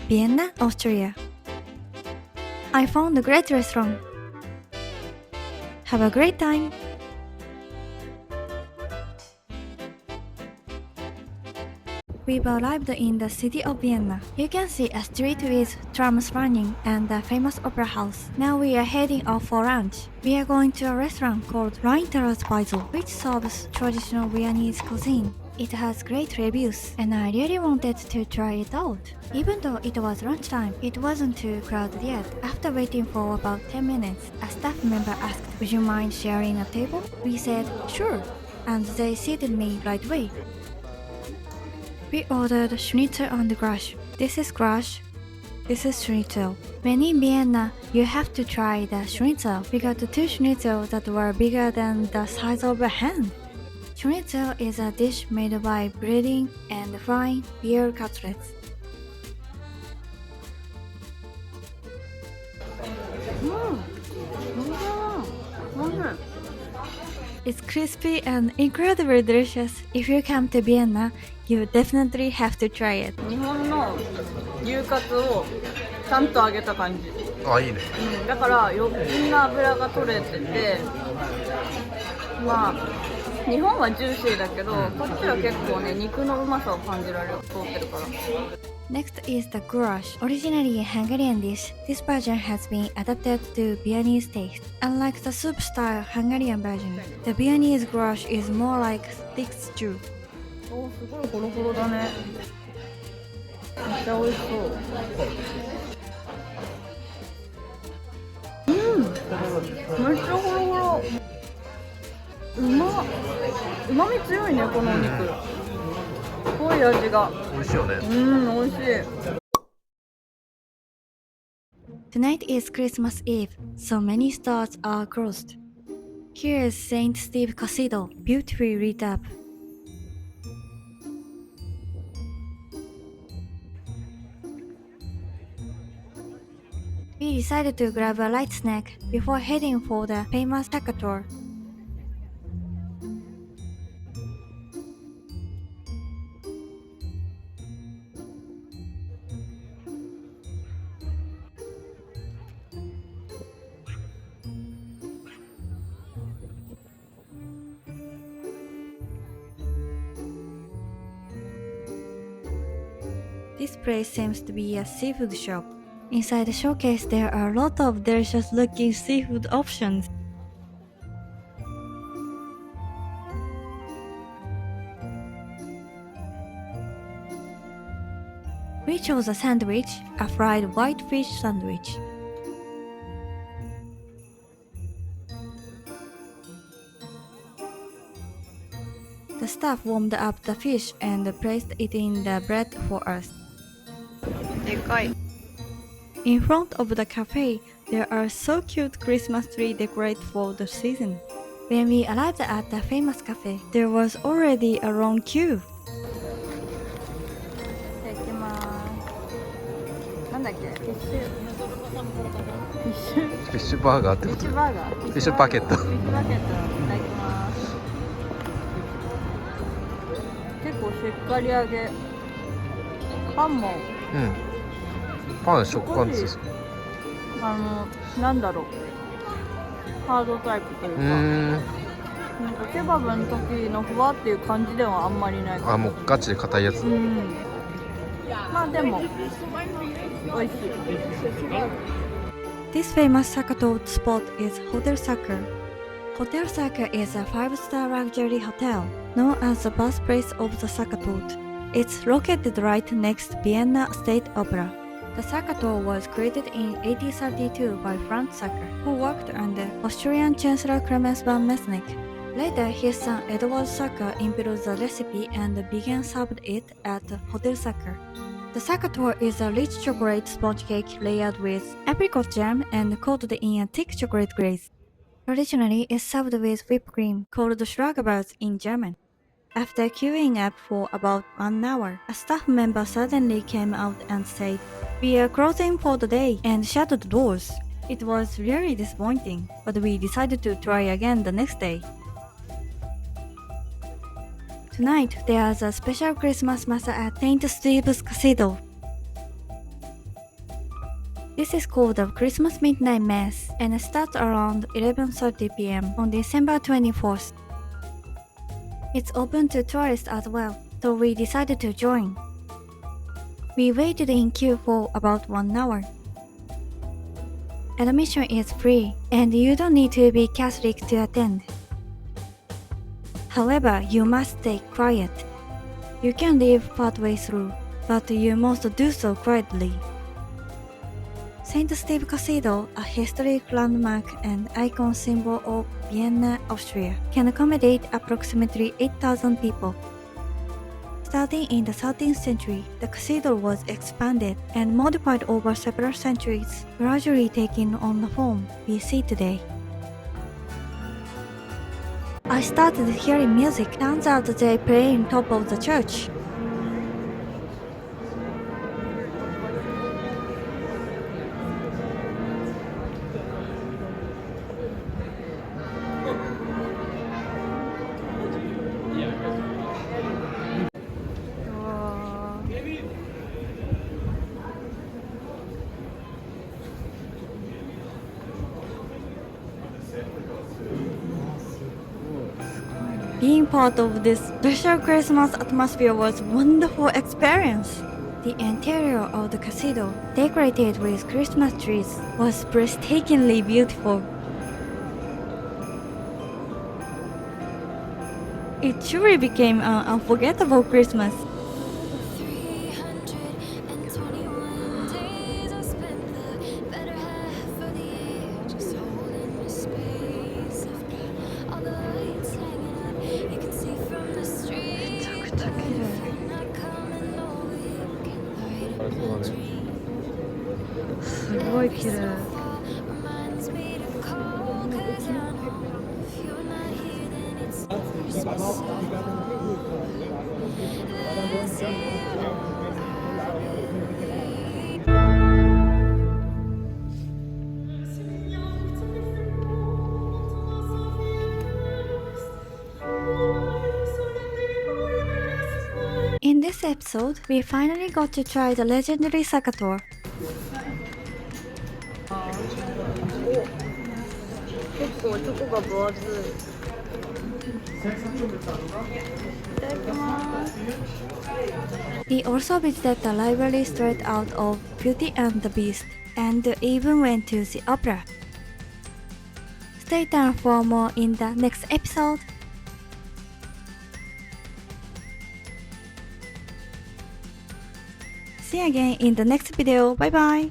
Vienna, Austria. I found a great restaurant. Have a great time! We've arrived in the city of Vienna. You can see a street with trams running and the famous opera house. Now we are heading off for lunch. We are going to a restaurant called Rheinterrassweisel, which serves traditional Viennese cuisine. It has great reviews, and I really wanted to try it out. Even though it was lunchtime, it wasn't too crowded yet. After waiting for about 10 minutes, a staff member asked, "Would you mind sharing a table?" We said, "Sure," and they seated me right away. We ordered schnitzel and grash. This is grash. This is schnitzel. When in Vienna, you have to try the schnitzel. We got two schnitzels that were bigger than the size of a hand. Schnitzel is a dish made by breading and frying beer cutlets. It's crispy and incredibly delicious. If you come to Vienna, you definitely have to try it. 日本の牛カツをちゃんと揚げた感じ。あ、いいね。だから余分な油が取れてて、まあ日本はジューシーだけど、こっちは結構ね肉のうまさを感じられる、通ってるから。Next is the goulash, originally a Hungarian dish. This version has been adapted to Viennese taste. Unlike the soup-style Hungarian version, the Viennese goulash is more like thick stew. おー、すごいホロホロだね。めっちゃ美味しそう。めっちゃホロホロ。うまみ強いね、このお肉。すごい味が。美味しいよね。美味しい。Tonight is Christmas Eve, so many stores are closed. Here is St. Steve Cathedral, beautifully lit up. We decided to grab a light snack before heading for the famous Takator. This place seems to be a seafood shop. Inside the showcase, there are a lot of delicious looking seafood options. We chose a sandwich, a fried white fish sandwich. The staff warmed up the fish and placed it in the bread for us. でかい。 In front of the cafe, there are so cute Christmas tree decorated for the season. When we arrived at the famous cafe, there was already a long queue. いただきます。なんだっけ？フィッシュフィッシュバーガーってこと？バーガー。フィッシュバケット。フィッシュバケットいただきます。結構しっかり揚げ。パンもうん。パン食感ですよ。なんだろう。ハードタイプというか。なんかケバブの時のふわっていう感じではあんまりない。あ、もうガチで硬いやつ。まあでも美味しい。This famous Sakato spot is Hotel Saka. Hotel Saka is a 5-star luxury hotel known as the birthplace of the Sakatot. It's located right next to Vienna State Opera. The Sakato was created in 1832 by Franz Saka, who worked under Austrian Chancellor Clemens von Metternich. Later, his son Edward Saka improved the recipe and began serving it at Hotel Saka. The Sakator is a rich chocolate sponge cake layered with apricot jam and coated in a thick chocolate glaze. Traditionally, it's served with whipped cream, called Schlagerbars in German. After queuing up for about 1 hour, a staff member suddenly came out and said, "We are closing for the day," and shut the doors. It was really disappointing, but we decided to try again the next day. Tonight, there's a special Christmas Mass at St. Steve's Cathedral. This is called the Christmas Midnight Mass and starts around 11:30 p.m. on December 24th. It's open to tourists as well, so we decided to join. We waited in queue for about 1 hour. Admission is free, and you don't need to be Catholic to attend. However, you must stay quiet. You can leave partway through, but you must do so quietly. St. Steve Cathedral, a historic landmark and icon symbol of Vienna, Austria, can accommodate approximately 8,000 people. Starting in the 13th century, the cathedral was expanded and modified over several centuries, gradually taking on the form we see today. I started hearing music. Turns out they play on top of the church. Being part of this special Christmas atmosphere was a wonderful experience. The interior of the cathedral, decorated with Christmas trees, was breathtakingly beautiful. It truly became an unforgettable Christmas. 321 days I spent the better half of the year just holding your space. I've got all the lights hanging up, you can see from the street. But if you're not coming over, you can light up my tree. すごい綺麗。 Reminds me to call, 'cause I know if you're not here, then it's Christmas Eve. This year, In this episode, we finally got to try the legendary Sakator. 結構チョコが分厚い。いただきます。 We also visited the library straight out of Beauty and the Beast, and even went to the opera. Stay tuned for more in the next episode. See you again in the next video. Bye bye.